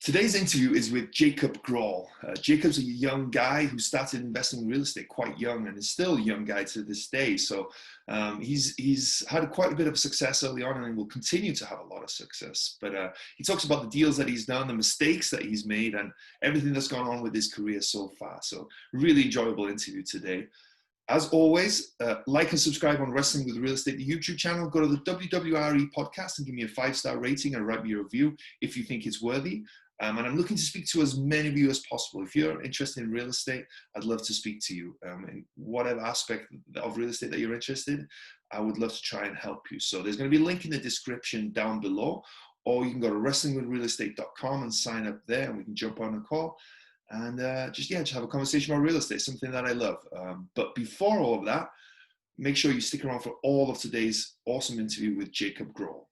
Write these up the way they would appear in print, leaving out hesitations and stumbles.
Today's interview is with Jacob Graul. Jacob's a young guy who started investing in real estate quite young and is still a young guy to this day. So he's had quite a bit of success early on and will continue to have a lot of success. But he talks about the deals that he's done, the mistakes that he's made, and everything that's gone on with his career so far. So really enjoyable interview today. As always, like and subscribe on Wrestling with Real Estate, the YouTube channel. Go to the WWRE Podcast and give me a 5-star rating and write me a review if you think it's worthy. And I'm looking to speak to as many of you as possible. If you're interested in real estate, I'd love to speak to you. In whatever aspect of real estate that you're interested in, I would love to try and help you. So there's going to be a link in the description down below, or you can go to wrestlingwithrealestate.com and sign up there, and we can jump on a call and just have a conversation about real estate, something that I love. But before all of that, make sure you stick around for all of today's awesome interview with Jacob Graul.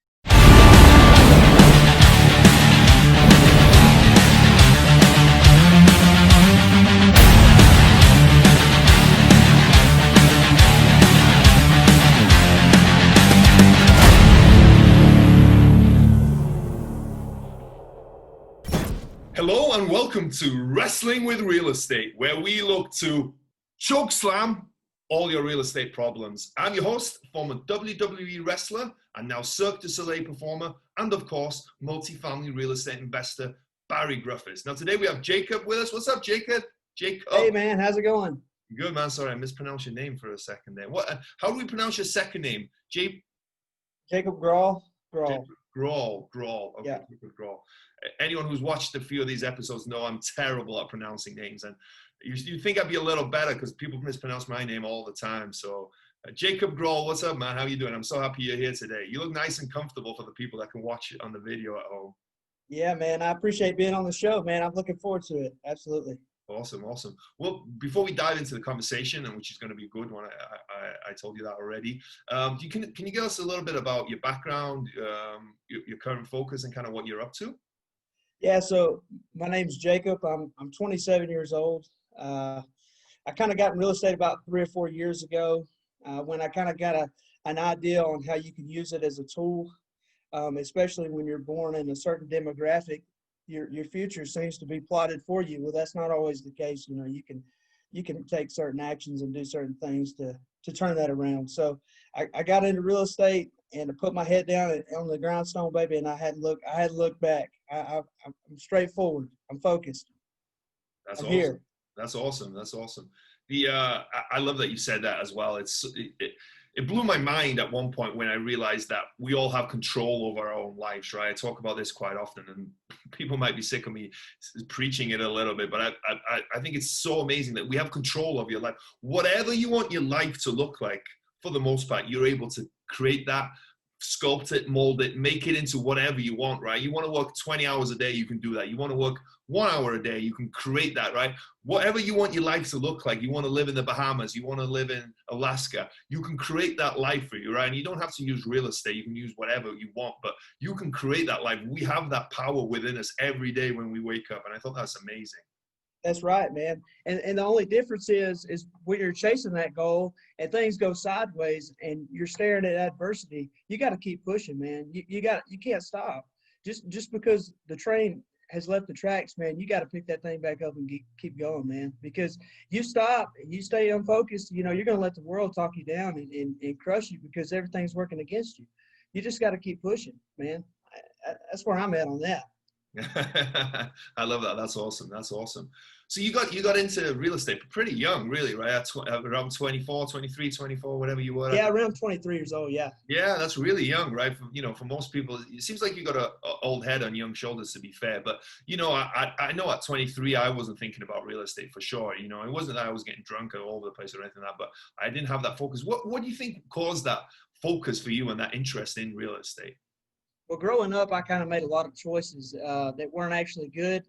Hello and welcome to Wrestling with Real Estate, where we look to chokeslam all your real estate problems. I'm your host, former WWE wrestler and now Cirque du Soleil performer, and of course, multifamily real estate investor, Barri Griffiths. Now today we have Jacob with us. What's up, Jacob? Hey man, how's it going? Good, man. Sorry, I mispronounced your name for a second there. How do we pronounce your second name? Jacob Graul. Graul. Okay, yeah. Jacob Graul. Anyone who's watched a few of these episodes know I'm terrible at pronouncing names, and you think I'd be a little better because people mispronounce my name all the time. So Jacob Graul, what's up, man? How you doing? I'm so happy you're here today. You look nice and comfortable for the people that can watch it on the video at home. Yeah, man, I appreciate being on the show, man. I'm looking forward to it. Absolutely. Awesome. Well, before we dive into the conversation, and which is going to be a good one, I told you that already. Can you give us a little bit about your background, your current focus, and kind of what you're up to? Yeah, so my name's Jacob. I'm 27 years old. I kind of got in real estate about 3 or 4 years ago when I kind of got an idea on how you can use it as a tool, especially when you're born in a certain demographic. Your future seems to be plotted for you. Well, that's not always the case. You know, you can take certain actions and do certain things to turn that around. So I got into real estate and to put my head down on the grindstone, baby, and I had to look back. I'm straightforward. I'm focused. I'm awesome. Here. That's awesome. I love that you said that as well. It blew my mind at one point when I realized that we all have control over our own lives, right? I talk about this quite often, and people might be sick of me preaching it a little bit, but I think it's so amazing that we have control of your life. Whatever you want your life to look like, for the most part, you're able to create that, sculpt it, mold it, make it into whatever you want, right? You want to work 20 hours a day, you can do that. You want to work 1 hour a day, you can create that, right? Whatever you want your life to look like, you want to live in the Bahamas, you want to live in Alaska, you can create that life for you, right? And you don't have to use real estate, you can use whatever you want, but you can create that life. We have that power within us every day when we wake up, and I thought that's amazing. That's right, man. And the only difference is when you're chasing that goal and things go sideways and you're staring at adversity, you got to keep pushing, man. You can't stop. Just because the train has left the tracks, man, you got to pick that thing back up and keep going, man. Because you stop and you stay unfocused, you know, you're going to let the world talk you down and crush you because everything's working against you. You just got to keep pushing, man. That's where I'm at on that. I love that. That's awesome. So you got into real estate pretty young, really, right? At around 24, 23, 24, whatever you were. Yeah, around 23 years old, yeah. Yeah, that's really young, right? For most people, it seems like you got an old head on young shoulders, to be fair. But, I know at 23, I wasn't thinking about real estate for sure. It wasn't that I was getting drunk all over the place or anything like that, but I didn't have that focus. What do you think caused that focus for you and that interest in real estate? Well, growing up, I kind of made a lot of choices that weren't actually good.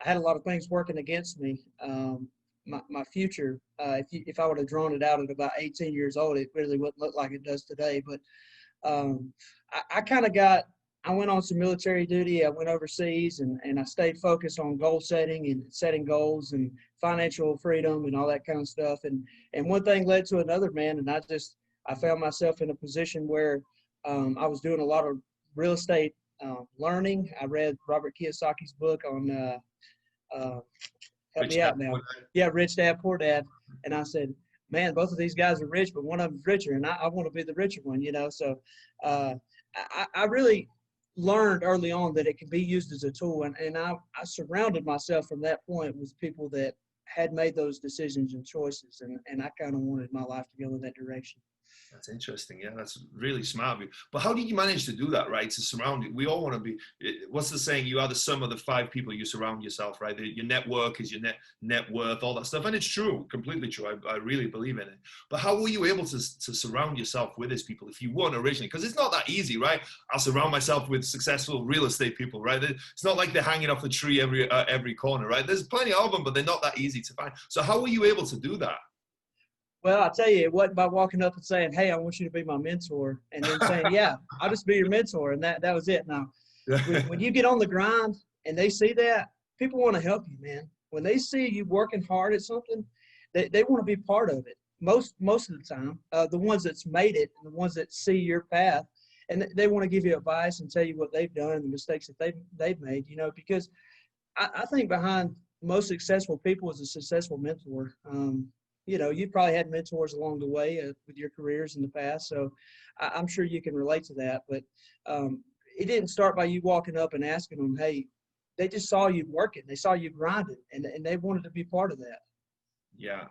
I had a lot of things working against me. My future, if I would have drawn it out at about 18 years old, it really wouldn't look like it does today. But I went on some military duty. I went overseas, and I stayed focused on goal setting and setting goals and financial freedom and all that kind of stuff. And one thing led to another, man, and I found myself in a position where I was doing a lot of real estate learning. I read Robert Kiyosaki's book on help Rich me Dad, out now. Poor Dad. Yeah, Rich Dad, Poor Dad. And I said, man, both of these guys are rich, but one of them's richer, and I want to be the richer one, you know. So I really learned early on that it can be used as a tool, and I surrounded myself from that point with people that had made those decisions and choices, and I kind of wanted my life to go in that direction. That's interesting. Yeah, that's really smart of you. But how did you manage to do that, right? To surround it. We all want to be, what's the saying? You are the sum of the 5 people you surround yourself, right? Your network is your net worth, all that stuff. And it's true, completely true. I really believe in it. But how were you able to surround yourself with these people if you weren't originally? Because it's not that easy, right? I'll surround myself with successful real estate people, right? It's not like they're hanging off the tree every corner, right? There's plenty of them, but they're not that easy to find. So how were you able to do that? Well, I tell you, it wasn't by walking up and saying, hey, I want you to be my mentor, and then saying, yeah, I'll just be your mentor, and that was it. Now, when you get on the grind and they see that, people want to help you, man. When they see you working hard at something, they want to be part of it. Most of the time, the ones that's made it and the ones that see your path, and they want to give you advice and tell you what they've done and the mistakes that they've made, you know, because I think behind most successful people is a successful mentor. You know, you probably had mentors along the way with your careers in the past, so I'm sure you can relate to that. But it didn't start by you walking up and asking them, hey, they just saw you working. They saw you grinding, and they wanted to be part of that. Yeah.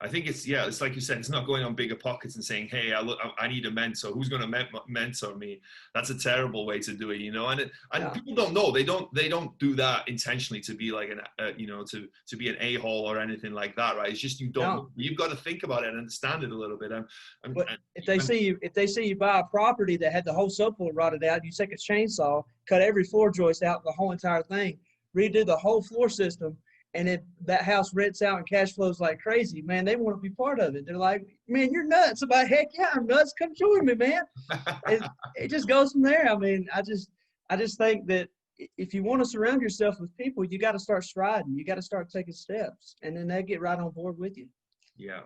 I think it's like you said, it's not going on Bigger Pockets and saying, hey, I need a mentor. Who's going to mentor me? That's a terrible way to do it, you know. And people don't know. They don't do that intentionally to be like to be an a-hole or anything like that, right? It's just you don't. No. You've got to think about it and understand it a little bit. But if they see you buy a property that had the whole subfloor rotted out, you take a chainsaw, cut every floor joist out, the whole entire thing, redo the whole floor system. And if that house rents out and cash flows like crazy, man, they want to be part of it. They're like, man, you're nuts. I'm like, heck yeah, I'm nuts. Come join me, man. It just goes from there. I mean, I just think that if you want to surround yourself with people, you got to start striding. You got to start taking steps, and then they get right on board with you. Yeah.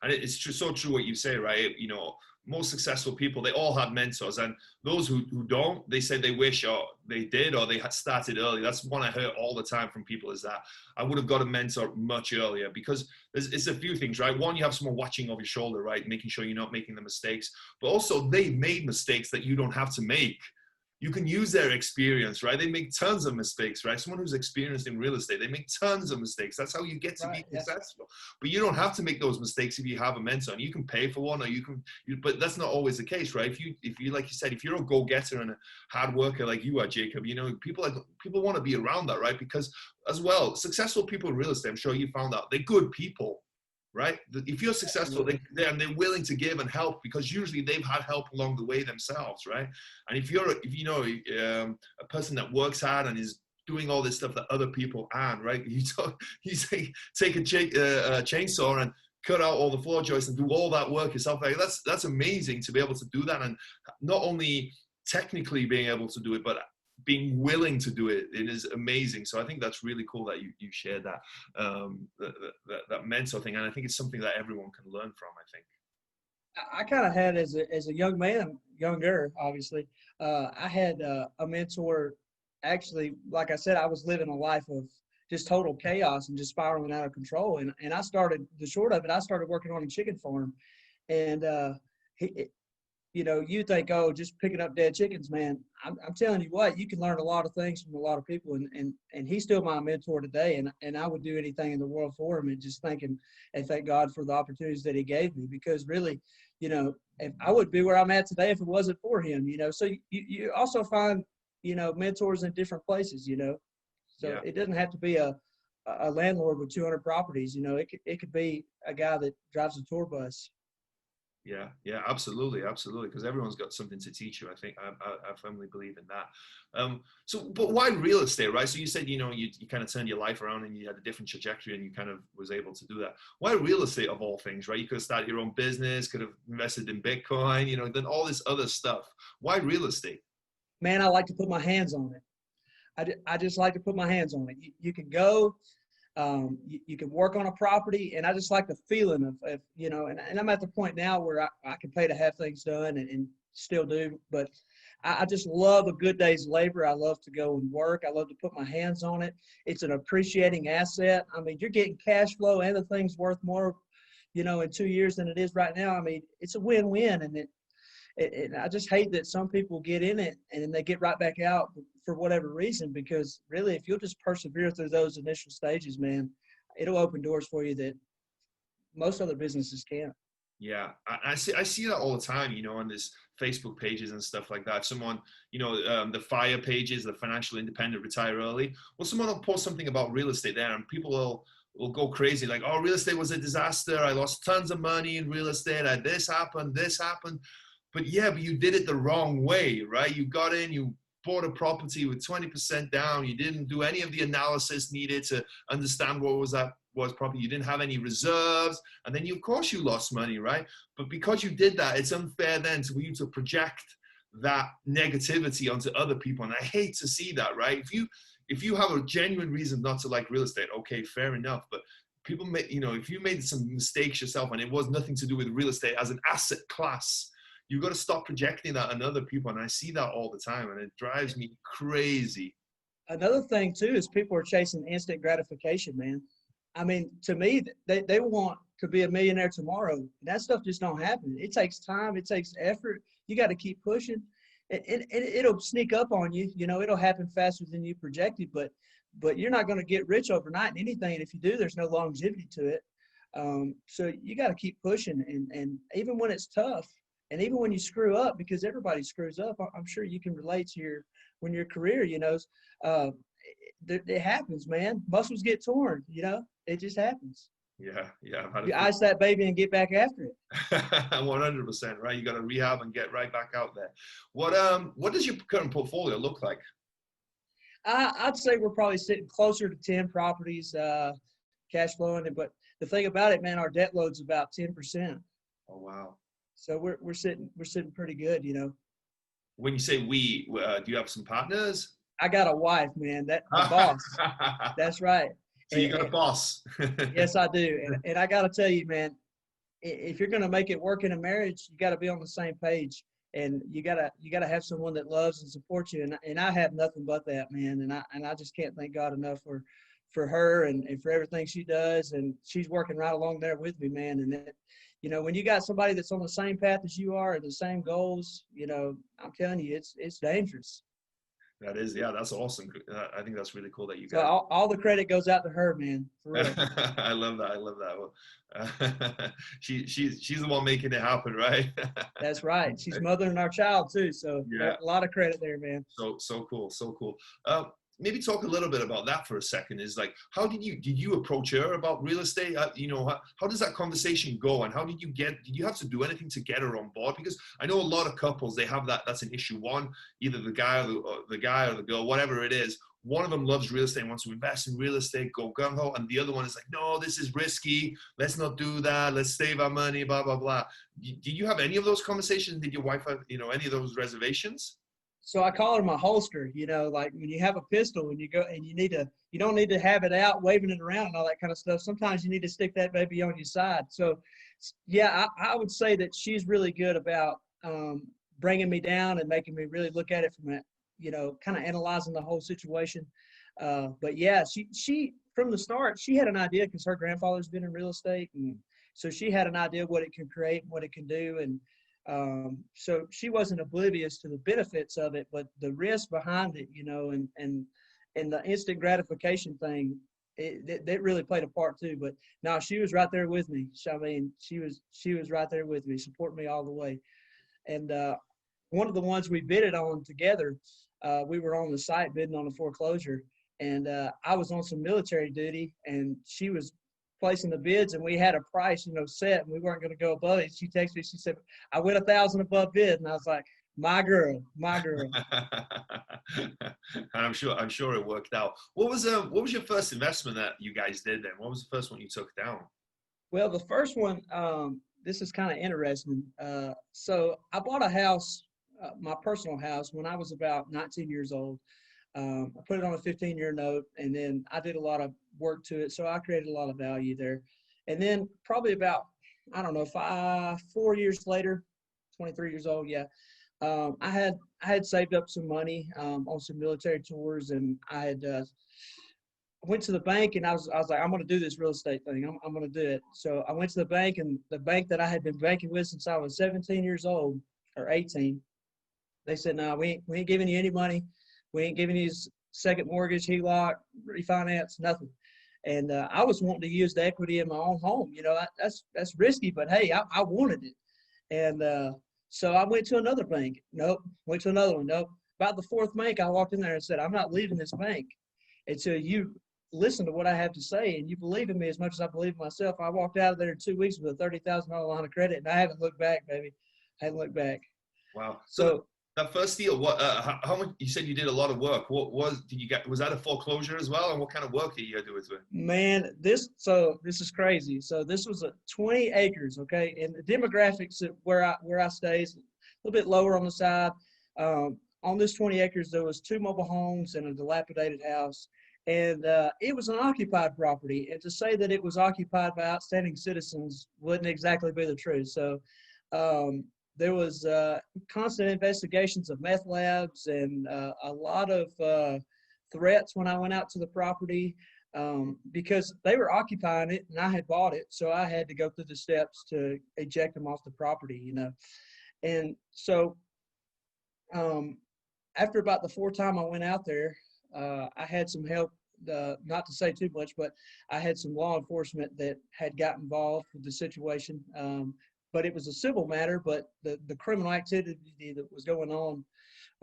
And it's so true what you say, right? You know, most successful people, they all had mentors, and those who don't, they say they wish or they did or they had started early. That's one I hear all the time from people, is that I would have got a mentor much earlier, because it's a few things, right? One, you have someone watching over your shoulder, right? Making sure you're not making the mistakes, but also they've made mistakes that you don't have to make. You can use their experience, right? They make tons of mistakes, right? Someone who's experienced in real estate, they make tons of mistakes. That's how you get to be successful. But you don't have to make those mistakes if you have a mentor, and you can pay for one, or but that's not always the case, right? If you, like you said, if you're a go-getter and a hard worker like you are, Jacob, you know, people want to be around that, right? Because as well, successful people in real estate, I'm sure you found out, they're good people. Right? If you're successful, they're willing to give and help, because usually they've had help along the way themselves, right? And if you know a person that works hard and is doing all this stuff that other people aren't, right? You take a chainsaw and cut out all the floor joists and do all that work yourself. Like, that's amazing to be able to do that, and not only technically being able to do it, but being willing to do it. It is amazing. So I think that's really cool that you shared that that mentor thing, and I think it's something that everyone can learn from. I think I kind of had, as a young man, younger obviously, I had a mentor. Actually, like I said, I was living a life of just total chaos and just spiraling out of control, and I started, the short of it, I started working on a chicken farm, and you know, you think, oh, just picking up dead chickens, man. I'm telling you what, you can learn a lot of things from a lot of people, and he's still my mentor today, and I would do anything in the world for him, and just thinking and thank God for the opportunities that he gave me, because really, you know, if I wouldn't be where I'm at today if it wasn't for him, you know. So you also find, you know, mentors in different places, you know. So It doesn't have to be a landlord with 200 properties, you know. It could be a guy that drives a tour bus. Yeah, absolutely, because everyone's got something to teach you. I think I firmly believe in that. But why real estate, right? So you said, you know, you kind of turned your life around and you had a different trajectory, and you kind of was able to do that. Why real estate of all things, right? You could have started your own business, could have invested in Bitcoin, you know, done all this other stuff. Why real estate? Man, I like to put my hands on it. I just like to put my hands on it. You can go. You can work on a property, and I just like the feeling of you know, and I'm at the point now where I can pay to have things done and still do, but I just love a good day's labor. I love to go and work. I love to put my hands on it. It's an appreciating asset. I mean, you're getting cash flow and the thing's worth more, in 2 years than it is right now. I mean, it's a win-win. And I just hate that some people get in it and then they get right back out for whatever reason, because really, if you'll just persevere through those initial stages, man, it'll open doors for you that most other businesses can't. Yeah, I see that all the time, on this Facebook pages and stuff like that. Someone, the FIRE pages, the Financial Independent Retire Early. Well, someone will post something about real estate there, and people will go crazy, like, oh, real estate was a disaster. I lost tons of money in real estate. This happened. But you did it the wrong way, right? You got in, you bought a property with 20% down. You didn't do any of the analysis needed to understand what was property. You didn't have any reserves. And then of course you lost money, right? But because you did that, it's unfair then for you to project that negativity onto other people. And I hate to see that, right? If you have a genuine reason not to like real estate, okay, fair enough. But people if you made some mistakes yourself and it was nothing to do with real estate as an asset class, you've got to stop projecting that on other people. And I see that all the time, and it drives me crazy. Another thing too is people are chasing instant gratification, man. I mean, to me, they want to be a millionaire tomorrow. That stuff just don't happen. It takes time. It takes effort. You got to keep pushing. It'll sneak up on you. It'll happen faster than you projected, but you're not going to get rich overnight in anything. And if you do, there's no longevity to it. So you got to keep pushing. And even when it's tough, and even when you screw up, because everybody screws up, I'm sure you can relate to your career, it happens, man. Muscles get torn, it just happens. Yeah. You ice that baby and get back after it. 100%, right? You got to rehab and get right back out there. What does your current portfolio look like? I'd say we're probably sitting closer to 10 properties, cash flowing. But the thing about it, man, our debt load's about 10%. Oh, wow. So we're sitting pretty good, When you say we, do you have some partners? I got a wife, man. The boss. That's right. So you got a boss. Yes, I do. And I got to tell you, man, if you're going to make it work in a marriage, you got to be on the same page, and you got to have someone that loves and supports you. And I have nothing but that, man. And I just can't thank God enough for her and for everything she does. And she's working right along there with me, man. And when you got somebody that's on the same path as you are and the same goals, I'm telling you, it's dangerous. That is, yeah, that's awesome. I think that's really cool that you So got. all the credit goes out to her, man. For real. I love that. Well, she's the one making it happen, right? That's right. She's mothering our child too. So yeah, a lot of credit there, man. So cool. Maybe talk a little bit about that for a second. Is like, how did you approach her about real estate? How does that conversation go? And how did you have to do anything to get her on board? Because I know a lot of couples, they have that's an issue. One, either the guy or the girl, whatever it is, one of them loves real estate and wants to invest in real estate, go gung-ho, and the other one is like, no, this is risky. Let's not do that. Let's save our money, blah, blah, blah. Did you have any of those conversations? Did your wife have, any of those reservations? So I call her my holster, like when you have a pistol and you go and you don't need to have it out, waving it around and all that kind of stuff. Sometimes you need to stick that baby on your side. So yeah, I would say that she's really good about bringing me down and making me really look at it from kind of analyzing the whole situation. But yeah, she from the start, she had an idea because her grandfather's been in real estate. And so she had an idea what it can create and what it can do. And so she wasn't oblivious to the benefits of it, but the risk behind it, and the instant gratification thing, that really played a part too. But no, she was right there with me. She was right there with me, supporting me all the way. And one of the ones we bidded on together, we were on the site bidding on a foreclosure, and I was on some military duty, and she was placing the bids, and we had a price, set, and we weren't going to go above it. She texted me, she said, I went 1,000 above bid. And I was like, my girl. I'm sure it worked out. What was your first investment that you guys did then? What was the first one you took down? Well, the first one, this is kind of interesting. So I bought a house, my personal house, when I was about 19 years old. I put it on a 15-year note, and then I did a lot of work to it. So I created a lot of value there. And then probably about, 4 years later, 23 years old. Yeah. I I had saved up some money on some military tours, and I went to the bank, and I was like, I'm going to do this real estate thing. I'm going to do it. So I went to the bank, and the bank that I had been banking with since I was 17 years old or 18, they said, no, we ain't giving you any money. We ain't giving you second mortgage, HELOC, refinance, nothing. And I was wanting to use the equity in my own home. You know, that's risky, but hey, I wanted it. And so I went to another bank. Nope. Went to another one. Nope. About the fourth bank, I walked in there and said, I'm not leaving this bank until you listen to what I have to say and you believe in me as much as I believe in myself. I walked out of there in 2 weeks with a $30,000 line of credit, and I haven't looked back, baby. I haven't looked back. Wow. So that first deal, what? How much? You said you did a lot of work. What did you get? Was that a foreclosure as well? And what kind of work did you do with it? Man, this is crazy. So this was 20 acres, okay, and the demographics of where I stay is a little bit lower on the side. On this 20 acres, there was 2 mobile homes and a dilapidated house, and it was an occupied property. And to say that it was occupied by outstanding citizens wouldn't exactly be the truth. So. There was constant investigations of meth labs and a lot of threats when I went out to the property because they were occupying it and I had bought it. So I had to go through the steps to eject them off the property, you know. And so after about the 4th time I went out there, I had some help, not to say too much, but I had some law enforcement that had got involved with the situation. But it was a civil matter, but the criminal activity that was going on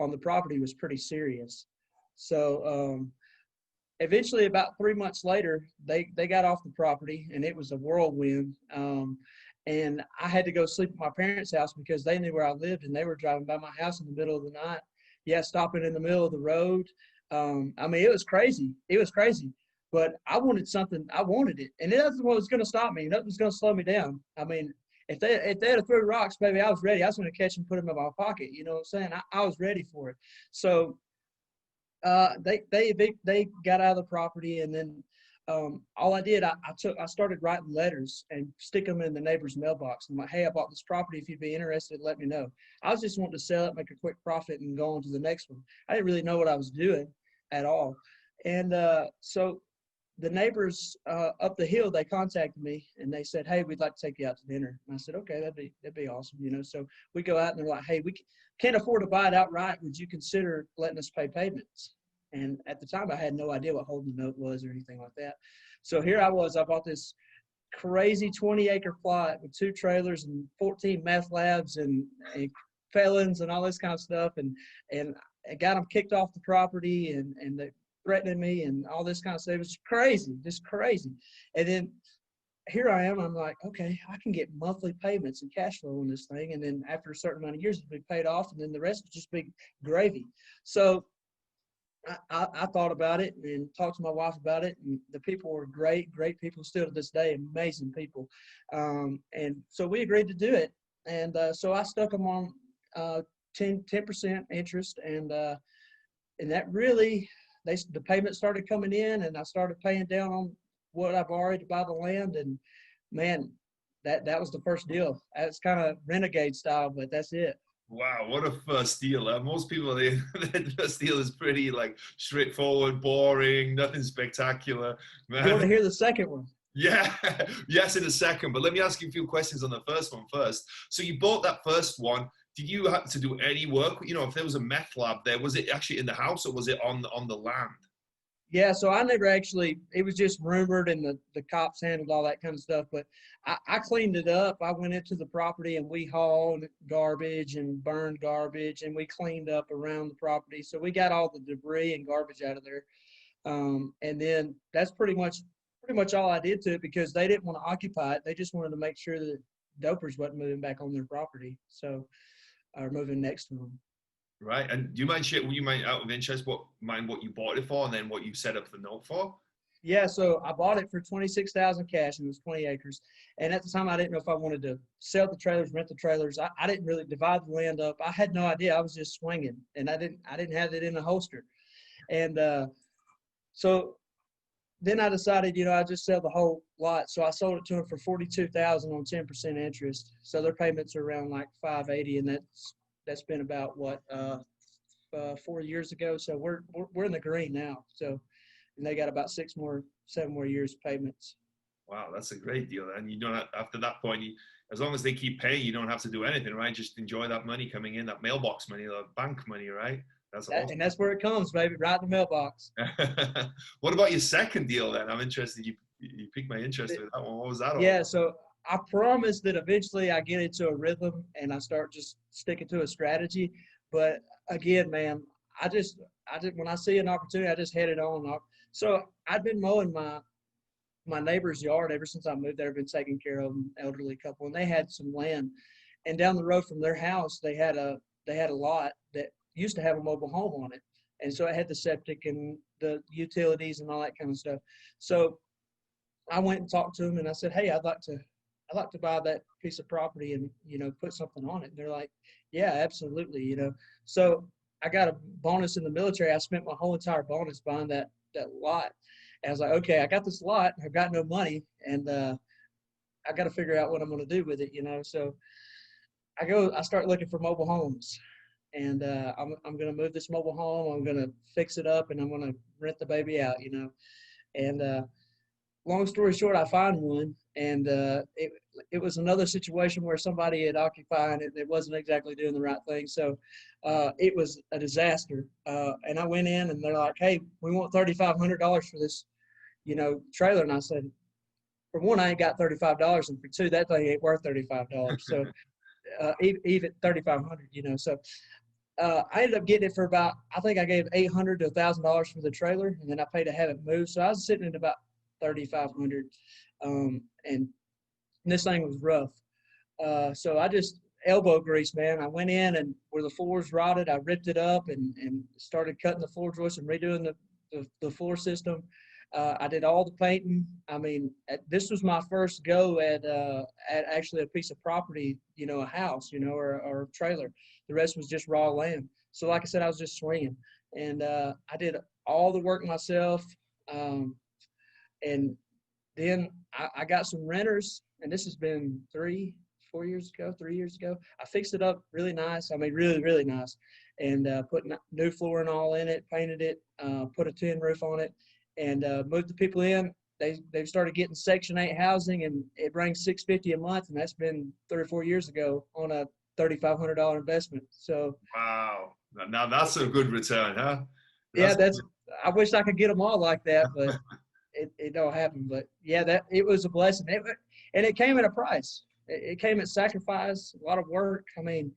the property was pretty serious. So eventually, about 3 months later, they got off the property, and it was a whirlwind. And I had to go sleep at my parents' house because they knew where I lived, and they were driving by my house in the middle of the night. Yeah, stopping in the middle of the road. I mean, it was crazy. It was crazy. But I wanted something. I wanted it. And nothing was going to stop me. Nothing was going to slow me down. I mean, if they had thrown rocks, baby, I was ready. I was going to catch them and put them in my pocket. You know what I'm saying? I was ready for it. So they got out of the property, and then all I did, I started writing letters and stick them in the neighbor's mailbox. I'm like, hey, I bought this property. If you'd be interested, let me know. I was just wanting to sell it, make a quick profit, and go on to the next one. I didn't really know what I was doing at all. And so the neighbors up the hill, they contacted me and they said, hey, we'd like to take you out to dinner. And I said, okay, that'd be awesome. You know, so we go out and they're like, hey, we can't afford to buy it outright. Would you consider letting us pay payments? And at the time I had no idea what holding the note was or anything like that. So here I was, I bought this crazy 20-acre plot with 2 trailers and 14 meth labs and felons and all this kind of stuff. And I got them kicked off the property and they threatening me and all this kind of stuff. It was crazy, just crazy. And then here I am, I'm like, okay, I can get monthly payments and cash flow on this thing. And then after a certain amount of years, it'll be paid off. And then the rest would just be gravy. So I thought about it and talked to my wife about it. And the people were great people still to this day, amazing people. And so we agreed to do it. And so I stuck them on 10% interest. And that really, the payment started coming in, and I started paying down on what I borrowed to buy the land. And man, that was the first deal. It's kind of renegade style, but that's it. Wow, what a first deal. Most people, their first deal is pretty like straightforward, boring, nothing spectacular. Man. You want to hear the second one? Yeah, yes, in a second. But let me ask you a few questions on the first one first. So you bought that first one. Did you have to do any work? You know, if there was a meth lab there, was it actually in the house or was it on the land? Yeah, so I never actually, it was just rumored and the cops handled all that kind of stuff. But I cleaned it up. I went into the property and we hauled garbage and burned garbage and we cleaned up around the property. So we got all the debris and garbage out of there. And then that's pretty much all I did to it because they didn't want to occupy it. They just wanted to make sure that dopers wasn't moving back on their property. So, or moving next to them. Right. And do you mind out of interest, what you bought it for and then what you set up the note for? Yeah. So I bought it for $26,000 cash and it was 20 acres. And at the time I didn't know if I wanted to sell the trailers, rent the trailers. I didn't really divide the land up. I had no idea. I was just swinging and I didn't have it in a holster. And, so then I decided, I'd just sell the whole lot. So I sold it to them for $42,000 on 10% interest. So their payments are around like $580, and that's been about what 4 years ago. So we're in the green now. So, and they got about 7 more years payments. Wow, that's a great deal. And you don't have, after that point, as long as they keep paying, you don't have to do anything, right? Just enjoy that money coming in, that mailbox money, the bank money, right? That's awesome. And that's where it comes, baby, right in the mailbox. What about your second deal then? I'm interested. You piqued my interest with that one. What was that all? Yeah, so I promise that eventually I get into a rhythm and I start just sticking to a strategy. But again, man, I just when I see an opportunity, I just head it on. So I've been mowing my neighbor's yard ever since I moved there. I've been taking care of an elderly couple, and they had some land. And down the road from their house, they had a lot that used to have a mobile home on it. And so it had the septic and the utilities and all that kind of stuff. So I went and talked to them and I said, hey, I'd like to buy that piece of property and, put something on it. And they're like, yeah, absolutely. So I got a bonus in the military. I spent my whole entire bonus buying that lot. And I was like, okay, I got this lot. I've got no money and I got to figure out what I'm going to do with it, So I start looking for mobile homes. And I'm going to move this mobile home. I'm going to fix it up, and I'm going to rent the baby out, And long story short, I find one, and it was another situation where somebody had occupied it. It wasn't exactly doing the right thing. So it was a disaster. And I went in, and they're like, hey, we want $3,500 for this, trailer. And I said, for one, I ain't got $35, and for two, that thing ain't worth $35. So even $3,500, So I ended up getting it for about, I think I gave $800 to $1,000 for the trailer, and then I paid to have it moved. So I was sitting at about $3,500, and this thing was rough. So I just elbow grease, man. I went in, and where the floors rotted, I ripped it up and started cutting the floor joists and redoing the floor system. I did all the painting. I mean, this was my first go at actually a piece of property, a house, or a trailer. The rest was just raw land. So like I said, I was just swinging. And I did all the work myself. And then I got some renters, and this has been 3 years ago. I fixed it up really nice. I mean, really, really nice. And put new flooring all in it, painted it, put a tin roof on it, and moved the people in. They've started getting Section 8 housing, and it brings $650 a month, and that's been 3 or 4 years ago on a $3,500 investment. So wow, now that's a good return, huh? I wish I could get them all like that, but it don't happen. But yeah, it was a blessing, and it came at a price. It came at sacrifice, a lot of work. I mean,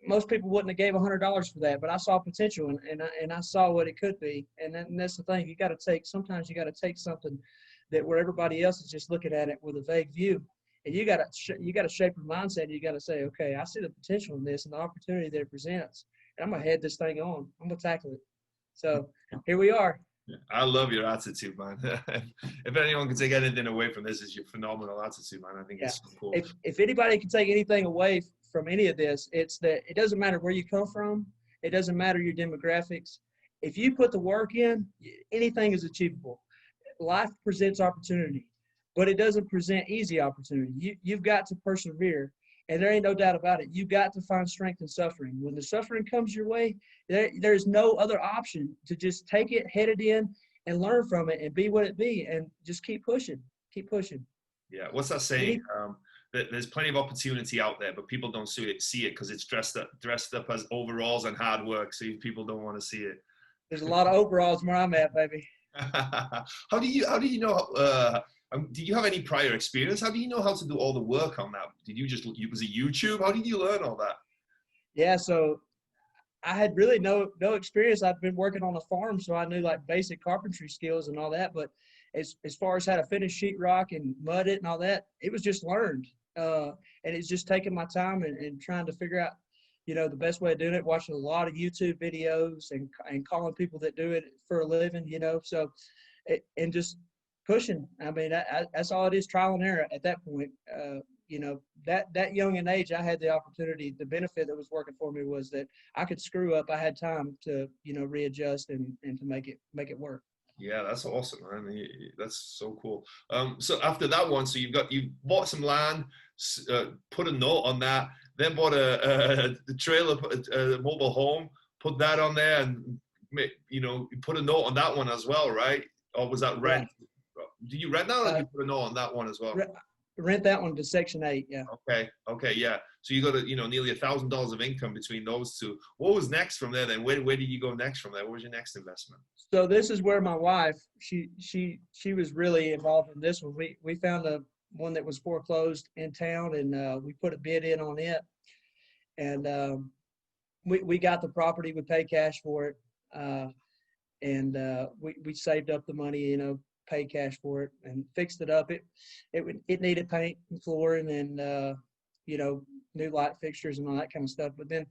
most people wouldn't have gave $100 for that, but I saw potential, and I saw what it could be. And that's the thing. Sometimes you got to take something that where everybody else is just looking at it with a vague view, and you got to shape your mindset. You got to say, okay, I see the potential in this and the opportunity that it presents, and I'm gonna head this thing on. I'm gonna tackle it. So here we are. I love your attitude, man. If anyone can take anything away from this, is your phenomenal attitude, man. I think it's so cool. If anybody can take anything away from any of this, it's that it doesn't matter where you come from. It doesn't matter your demographics. If you put the work in, anything is achievable. Life presents opportunity, but it doesn't present easy opportunity. You've got to persevere, and there ain't no doubt about it. You've got to find strength in suffering. When the suffering comes your way, there's no other option to just take it, head it in, and learn from it, and be what it be, and just keep pushing. Keep pushing. Yeah. What's that saying? There's plenty of opportunity out there, but people don't see it because it's dressed up as overalls and hard work. So people don't want to see it. There's a lot of overalls where I'm at, baby. How do you know? Did you have any prior experience? How do you know how to do all the work on that? Was it YouTube? How did you learn all that? Yeah, so I had really no experience. I'd been working on a farm, so I knew like basic carpentry skills and all that. But as far as how to finish sheetrock and mud it and all that, it was just learned. And it's just taking my time and trying to figure out, the best way of doing it, watching a lot of YouTube videos and calling people that do it for a living, so and just pushing. I mean, that's all it is, trial and error at that point. That young in age, I had the opportunity. The benefit that was working for me was that I could screw up. I had time to, readjust and to make it work. Yeah, that's awesome, man. That's so cool. So after that one, so you bought some land, put a note on that, then bought a trailer, a mobile home, put that on there, and you put a note on that one as well, right? Or was that rent? Right. Do you rent that, or did you put a note on that one as well? Rent that one to Section 8, yeah. Okay, yeah. So you got nearly $1,000 of income between those two. What was next from there then? Where did you go next from there? What was your next investment? So this is where my wife, she was really involved in this one. We found one that was foreclosed in town, and we put a bid in on it, and we got the property. We paid cash for it, and we saved up the money, paid cash for it, and fixed it up. It needed paint and flooring and new light fixtures and all that kind of stuff. But then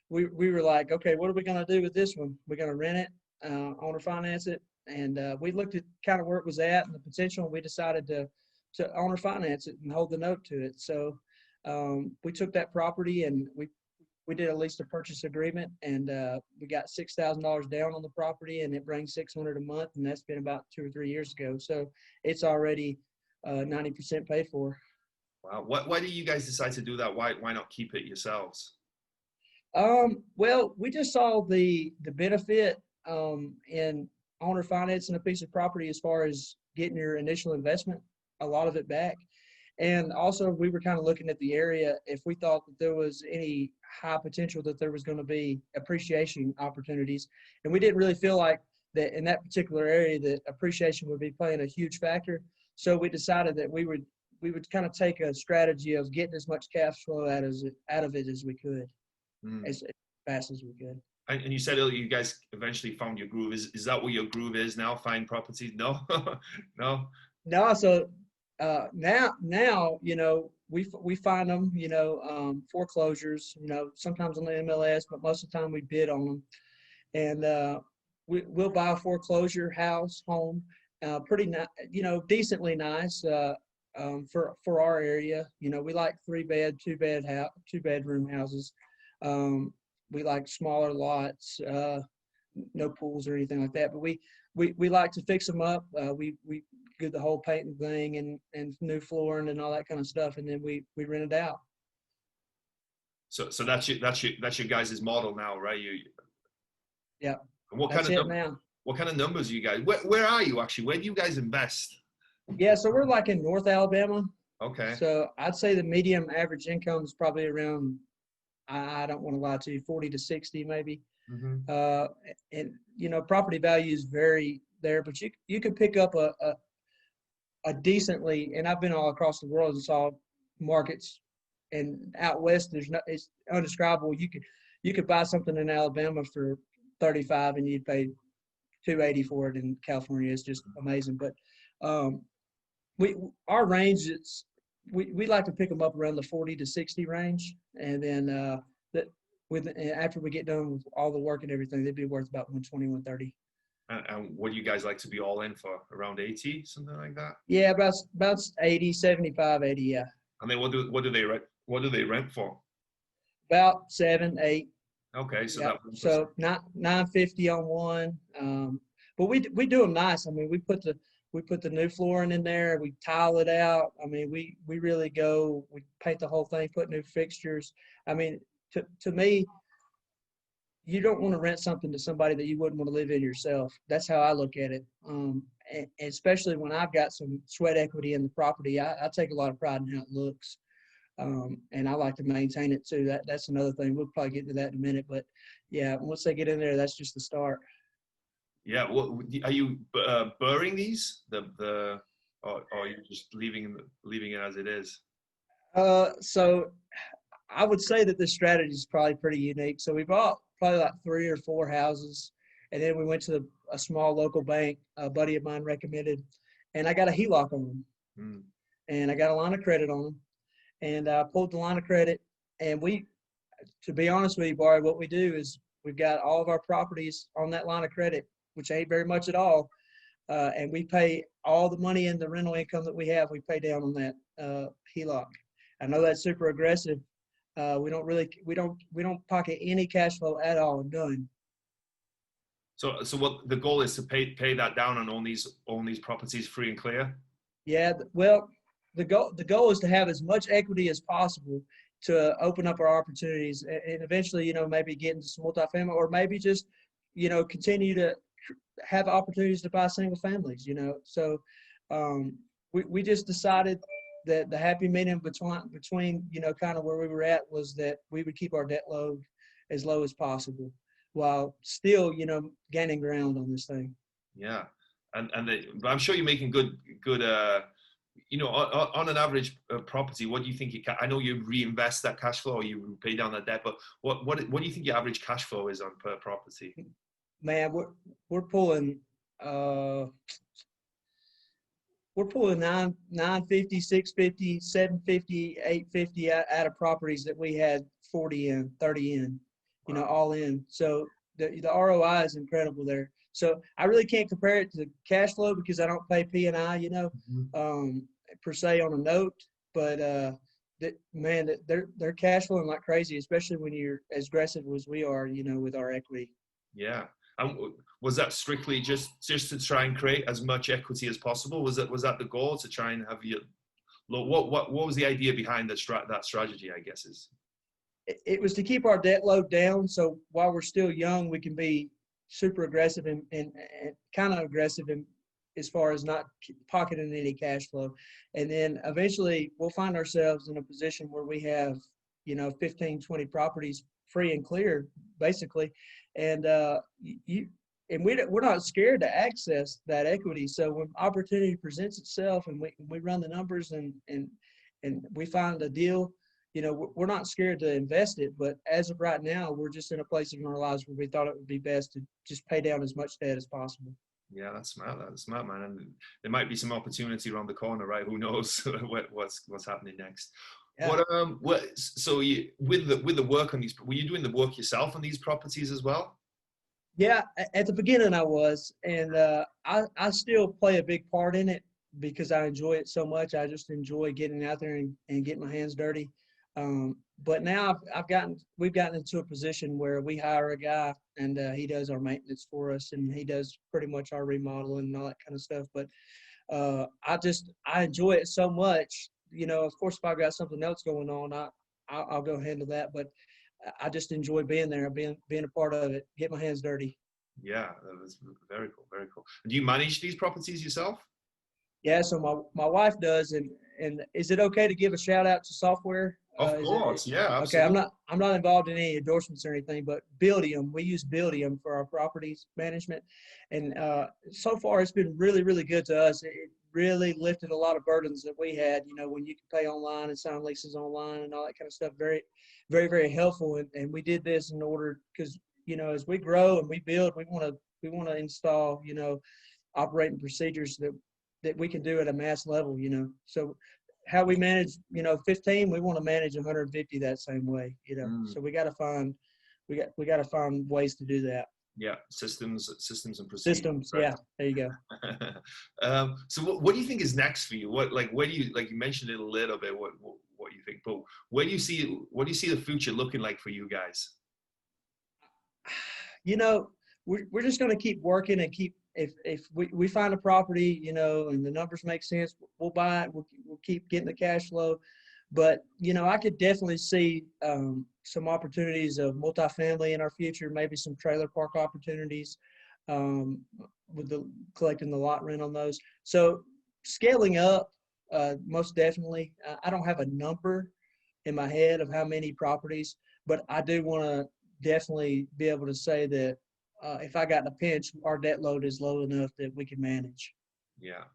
we were like, okay, what are we going to do with this one? We're going to rent it, owner finance it, and we looked at kind of where it was at and the potential. And we decided to owner finance it and hold the note to it. So we took that property and we did at least a purchase agreement, and we got $6,000 down on the property, and it brings $600 a month, and that's been about 2 or 3 years ago. So it's already 90% paid for. Wow. Why did you guys decide to do that? Why not keep it yourselves? Well, we just saw the benefit in owner financing a piece of property as far as getting your initial investment, a lot of it back. And also we were kind of looking at the area if we thought that there was any high potential that there was going to be appreciation opportunities. And we didn't really feel like that in that particular area that appreciation would be playing a huge factor. So we decided that we would kind of take a strategy of getting as much cash flow out of it as we could, as fast as we could. And you said earlier you guys eventually found your groove. Is that what your groove is now? Find properties? No, no. No. So now we find them. Foreclosures. Sometimes on the MLS, but most of the time we bid on them, and we'll buy a foreclosure home, pretty decently nice. For our area, we like 3-bed, 2-bedroom houses. We like smaller lots, no pools or anything like that. But we like to fix them up. We do the whole painting thing and new flooring and all that kind of stuff, and then we rent it out. So that's your guys' model now, right? Yeah. And what kind of numbers are you guys? Where are you actually? Where do you guys invest? Yeah, so we're like in North Alabama. Okay. So I'd say the medium average income is probably around, I don't want to lie to you, 40 to 60 maybe. Mm-hmm. And property values vary there, but you could pick up a decently, and I've been all across the world and saw markets, and out west it's undescribable. You could buy something in Alabama for 35 and you'd pay $280 for it in California. It's just amazing. But our range is we like to pick them up around the 40 to 60 range, and then after we get done with all the work and everything, they'd be worth about 120, 130. And what do you guys like to be all in for? Around 80, something like that? Yeah, about 80, 75, 80, yeah. And then what do they rent for? About 7, 8. Okay, so yeah. So $950 on one. But we do them nice. I mean, we put the new flooring in there. We tile it out. I mean, we really go. We paint the whole thing, put new fixtures. I mean, to me, you don't want to rent something to somebody that you wouldn't want to live in yourself. That's how I look at it. Especially when I've got some sweat equity in the property, I take a lot of pride in how it looks. And I like to maintain it too. That's another thing. We'll probably get into that in a minute. But yeah, once they get in there, that's just the start. Yeah. Well, are you burring these? Or are you just leaving it as it is? So I would say that this strategy is probably pretty unique. So we bought probably like 3 or 4 houses, and then we went to a small local bank. A buddy of mine recommended, and I got a HELOC on them, and I got a line of credit on them, and I pulled the line of credit. And to be honest with you, Barry, what we do is we've got all of our properties on that line of credit, which ain't very much at all, and we pay all the money in the rental income that we have. We pay down on that HELOC. I know that's super aggressive. We don't pocket any cash flow at all. None. So what the goal is to pay that down and own these properties free and clear? Yeah, well, the goal is to have as much equity as possible to open up our opportunities, and eventually, maybe get into some multifamily, or maybe just, continue to have opportunities to buy single families. So we just decided that the happy medium between kind of where we were at was that we would keep our debt load as low as possible while still gaining ground on this thing. Yeah, but I'm sure you're making good on an average property. What do you think I know you reinvest that cash flow or you pay down that debt, but what do you think your average cash flow is on per property? Man, we're pulling 950, 650, 750, 850 out of properties that we had 40 in, 30 in, Wow. All in. So the ROI is incredible there. So I really can't compare it to cash flow because I don't pay P&I, per se on a note. But they're cash flowing like crazy, especially when you're as aggressive as we are, with our equity. Yeah. And was that strictly just to try and create as much equity as possible? Was that the goal, to try and have you? What was the idea behind that strategy? I guess it was to keep our debt load down. So while we're still young, we can be super aggressive and kind of aggressive as far as not pocketing any cash flow. And then eventually we'll find ourselves in a position where we have, 15, 20 properties free and clear, basically. And we're not scared to access that equity. So when opportunity presents itself and we run the numbers and we find a deal, we're not scared to invest it. But as of right now, we're just in a place in our lives where we thought it would be best to just pay down as much debt as possible. Yeah, that's smart. That's smart, man. And there might be some opportunity around the corner, right? Who knows what's happening next? Yeah. So with the work on these, were you doing the work yourself on these properties as well? Yeah, at the beginning I was, and I still play a big part in it because I enjoy it so much. I just enjoy getting out there and getting my hands dirty. But now we've gotten into a position where we hire a guy and he does our maintenance for us, and he does pretty much our remodeling and all that kind of stuff. But I enjoy it so much. Of course, if I've got something else going on, I'll go handle that. But I just enjoy being there, being a part of it, get my hands dirty. Yeah, that was very cool, very cool. Do you manage these properties yourself? Yeah, so my wife does, and is it okay to give a shout out to software? Of course, yeah, absolutely. Okay, I'm not involved in any endorsements or anything, but Buildium, we use Buildium for our properties management, and so far it's been really, really good to us. It really lifted a lot of burdens that we had. When you can pay online and sign leases online and all that kind of stuff, very, very, very helpful. And we did this in order because as we grow and we build, we want to install operating procedures that we can do at a mass level. So how we manage 15, we want to manage 150 that same way. So we got to find ways to do that. Yeah, systems and procedures. Systems, right? Yeah, there you go. So what do you think is next for you? Where do you, like you mentioned it a little bit, what you think, but what do you see the future looking like for you guys? We're just going to keep working and keep, if we find a property, and the numbers make sense, we'll buy it. We'll keep getting the cash flow. But, I could definitely see some opportunities of multifamily in our future, maybe some trailer park opportunities with collecting the lot rent on those. So scaling up, most definitely. I don't have a number in my head of how many properties, but I do want to definitely be able to say that if I got in a pinch, our debt load is low enough that we can manage. Yeah.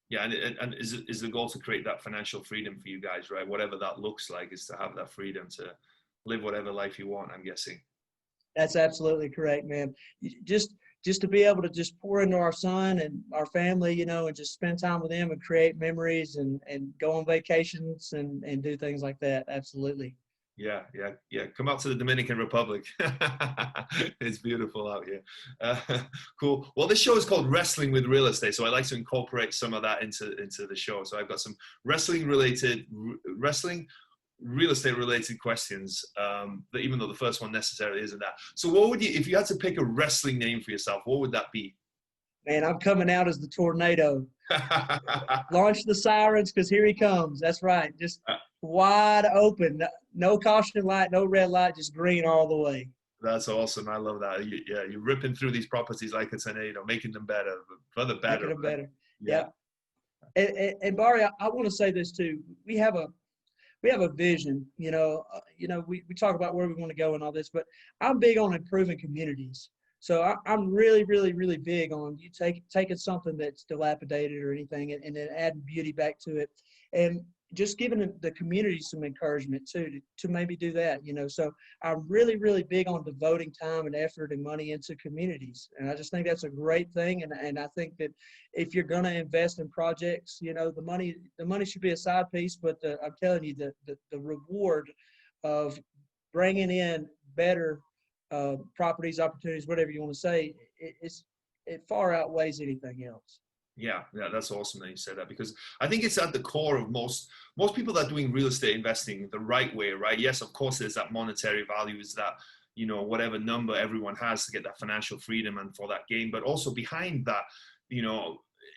Yeah, and is the goal to create that financial freedom for you guys, right? Whatever that looks like, is to have that freedom to live whatever life you want, I'm guessing. That's absolutely correct, man. Just to be able to just pour into our son and our family, and just spend time with them and create memories and go on vacations and do things like that. Absolutely. Yeah. Come out to the Dominican Republic. It's beautiful out here. Cool. Well, this show is called Wrestling with Real Estate, so I like to incorporate some of that into the show. So I've got some wrestling. real estate related questions, that even though the first one necessarily isn't that. So what would you, if you had to pick a wrestling name for yourself, what would that be? Man, I'm coming out as the tornado. Launch the sirens, because here he comes. That's right. Just wide open. No caution light, no red light, just green all the way. That's awesome. I love that. You're ripping through these properties like a tornado, making them better, for the better. Making them better. Yeah. And Barry, I want to say this too. We have a vision. We talk about where we want to go and all this, but I'm big on improving communities. So I'm really, really, really big on you taking something that's dilapidated or anything and then adding beauty back to it, and just giving the community some encouragement too to maybe do that. So I'm really, really big on devoting time and effort and money into communities, and I just think that's a great thing. And I think that if you're going to invest in projects, the money should be a side piece, but I'm telling you, the reward of bringing in better properties, opportunities, whatever you want to say, it far outweighs anything else. Yeah, that's awesome that you said that, because I think it's at the core of most people that are doing real estate investing the right way, right? Yes, of course, there's that monetary value, is that, whatever number everyone has to get that financial freedom and for that gain, but also behind that,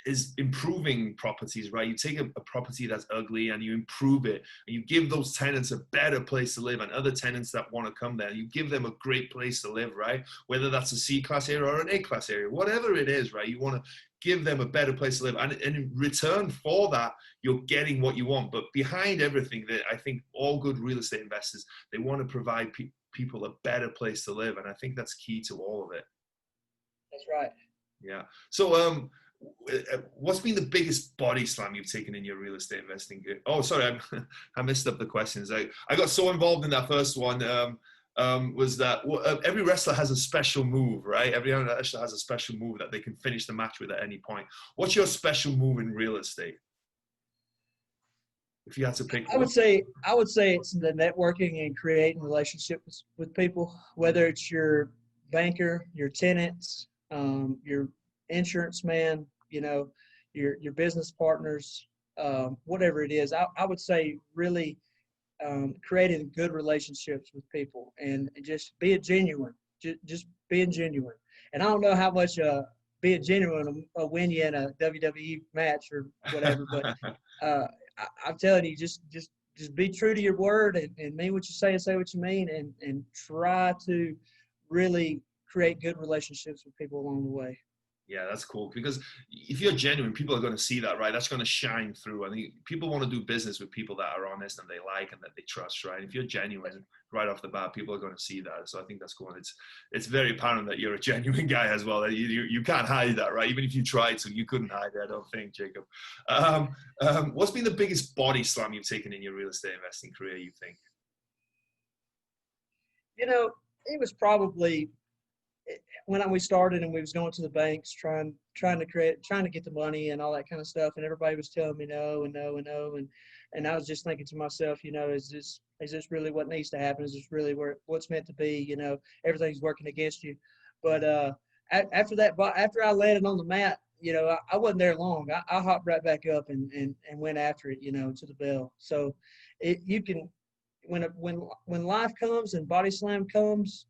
is improving properties, right? You take a property that's ugly and you improve it, and you give those tenants a better place to live, and other tenants that want to come there, you give them a great place to live, right? Whether that's a C-class area or an A-class area, whatever it is, right? You want to give them a better place to live, and in return for that, you're getting what you want. But behind everything, that I think all good real estate investors, they want to provide people a better place to live, and I think that's key to all of it. That's right. Yeah. So what's been the biggest body slam you've taken in your real estate investing? Oh, sorry, I messed up the questions. I got so involved in that first one. Was that every wrestler has a special move, right? Every wrestler has a special move that they can finish the match with at any point. What's your special move in real estate? If you had to pick, I would say it's the networking and creating relationships with people, whether it's your banker, your tenants, your insurance man, your business partners, whatever it is. I would say really creating good relationships with people and just being genuine, just being genuine. And I don't know how much being genuine will win you in a WWE match or whatever, but I'm telling you, just be true to your word and mean what you say and say what you mean, and try to really create good relationships with people along the way. Yeah, that's cool, because if you're genuine, people are going to see that, right? That's going to shine through. I think people want to do business with people that are honest and they like and that they trust, right? If you're genuine right off the bat, people are going to see that. So I think that's cool. And it's very apparent that you're a genuine guy as well. You can't hide that, right? Even if you tried to, you couldn't hide it, I don't think, Jacob. What's been the biggest body slam you've taken in your real estate investing career, you think? It was probably when we started and we was going to the banks trying to get the money and all that kind of stuff, and everybody was telling me no and no and no, and I was just thinking to myself, is this really what needs to happen? Is this really what's meant to be? Everything's working against you. But after I landed on the mat, I wasn't there long. I hopped right back up and went after it, to the bell. So you can, when life comes and body slam comes,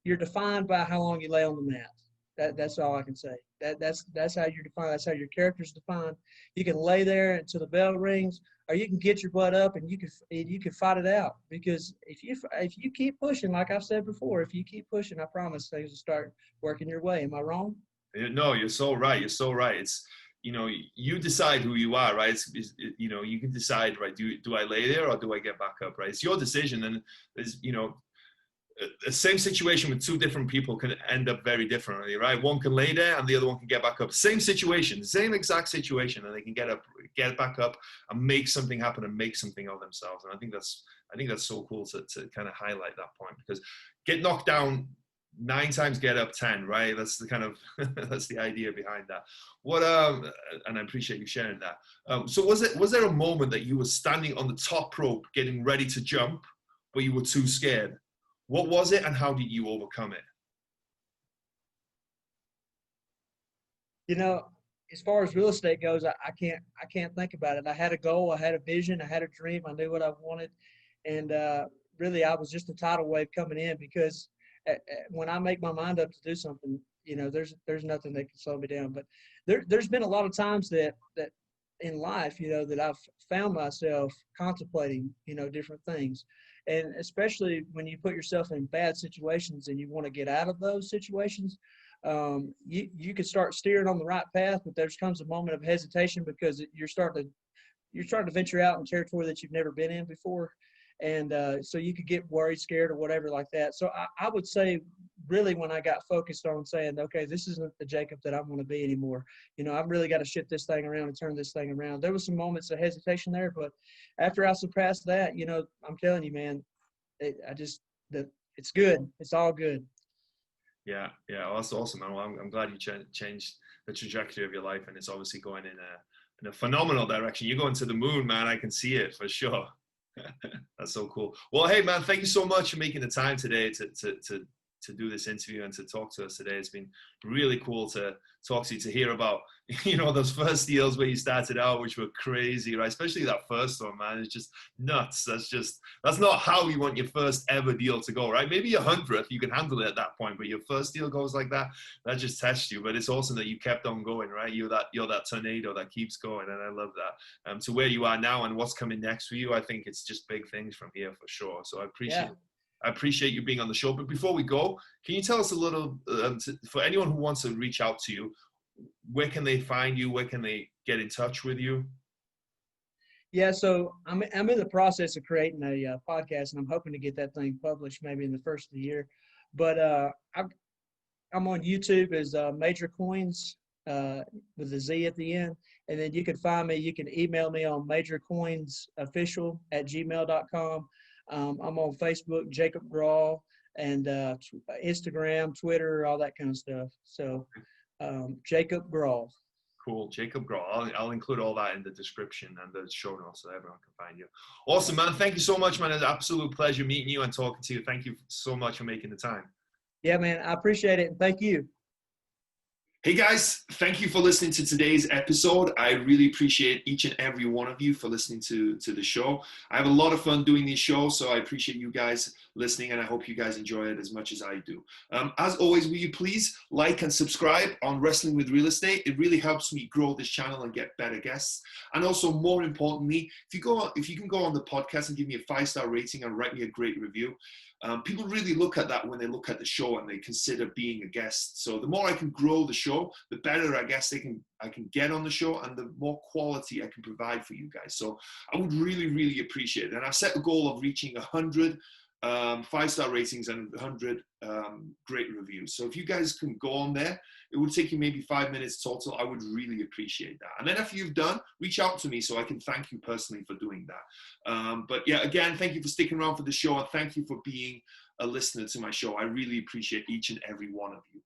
you're defined by how long you lay on the mat. That's all I can say. That's how you're defined. That's how your character's defined. You can lay there until the bell rings, or you can get your butt up and you can fight it out. Because if you keep pushing, like I've said before, if you keep pushing, I promise things will start working your way. Am I wrong? No, you're so right. You're so right. It's you decide who you are, right? You can decide, right? Do I lay there or do I get back up, right? It's your decision, and there's the same situation with two different people can end up very differently, right? One can lay there and the other one can get back up. Same situation, same exact situation, and they can get back up and make something happen and make something of themselves. And I think that's so cool to kind of highlight that point, because get knocked down 9 times, get up 10, right? That's the kind of that's the idea behind that. What and I appreciate you sharing that. So was there a moment that you were standing on the top rope getting ready to jump, but you were too scared? What was it, and how did you overcome it? as far as real estate goes, I can't think about it. I had a goal, I had a vision, I had a dream, I knew what I wanted, and really I was just a tidal wave coming in, because when I make my mind up to do something, there's nothing that can slow me down. But there's been a lot of times that in life, that I've found myself contemplating, different things, and especially when you put yourself in bad situations and you want to get out of those situations. You could start steering on the right path, but there comes a moment of hesitation, because you're starting to venture out in territory that you've never been in before. And so you could get worried, scared, or whatever like that. So I would say, really, when I got focused on saying, okay, this isn't the Jacob that I want to be anymore. I've really got to shift this thing around and turn this thing around. There was some moments of hesitation there, but after I surpassed that, I'm telling you, man, it's good. It's all good. Yeah, that's awesome, man. Well, I'm glad you changed the trajectory of your life, and it's obviously going in a phenomenal direction. You're going to the moon, man. I can see it for sure. That's so cool. Well, hey, man, thank you so much for making the time today to do this interview and to talk to us today. It's been really cool to talk to you, to hear about, those first deals where you started out, which were crazy, right? Especially that first one, man. It's just nuts. That's not how you want your first ever deal to go, right? Maybe your 100th, you can handle it at that point, but your first deal goes like that just tests you. But it's awesome that you kept on going, right? You're that tornado that keeps going, and I love that. To where you are now and what's coming next for you, I think it's just big things from here for sure. So I appreciate you being on the show. But before we go, can you tell us a little, for anyone who wants to reach out to you, where can they find you? Where can they get in touch with you? Yeah, so I'm in the process of creating a podcast, and I'm hoping to get that thing published maybe in the first of the year. But I'm on YouTube as Major Coins with a Z at the end. And then you can find me. You can email me on majorcoinsofficial@gmail.com. I'm on Facebook, Jacob Graul, and Instagram, Twitter, all that kind of stuff. So Jacob Graul. Cool, Jacob Graul. I'll include all that in the description and the show notes so everyone can find you. Awesome, man. Thank you so much, man. It's an absolute pleasure meeting you and talking to you. Thank you so much for making the time. Yeah, man. I appreciate it, and thank you. Hey guys, thank you for listening to today's episode. I really appreciate each and every one of you for listening to the show. I have a lot of fun doing these shows, so I appreciate you guys listening, and I hope you guys enjoy it as much as I do. As always, will you please like and subscribe on Wrestling with Real Estate? It really helps me grow this channel and get better guests. And also, more importantly, if you can go on the podcast and give me a 5-star rating and write me a great review. People really look at that when they look at the show and they consider being a guest. So the more I can grow the show, the better I guess I can get on the show, and the more quality I can provide for you guys. So I would really, really appreciate it. And I've set a goal of reaching 100 5-star ratings and 100 great reviews. So if you guys can go on there, it would take you maybe 5 minutes total. I would really appreciate that. And then if you've done, reach out to me so I can thank you personally for doing that. But yeah, again, thank you for sticking around for the show, and thank you for being a listener to my show. I really appreciate each and every one of you.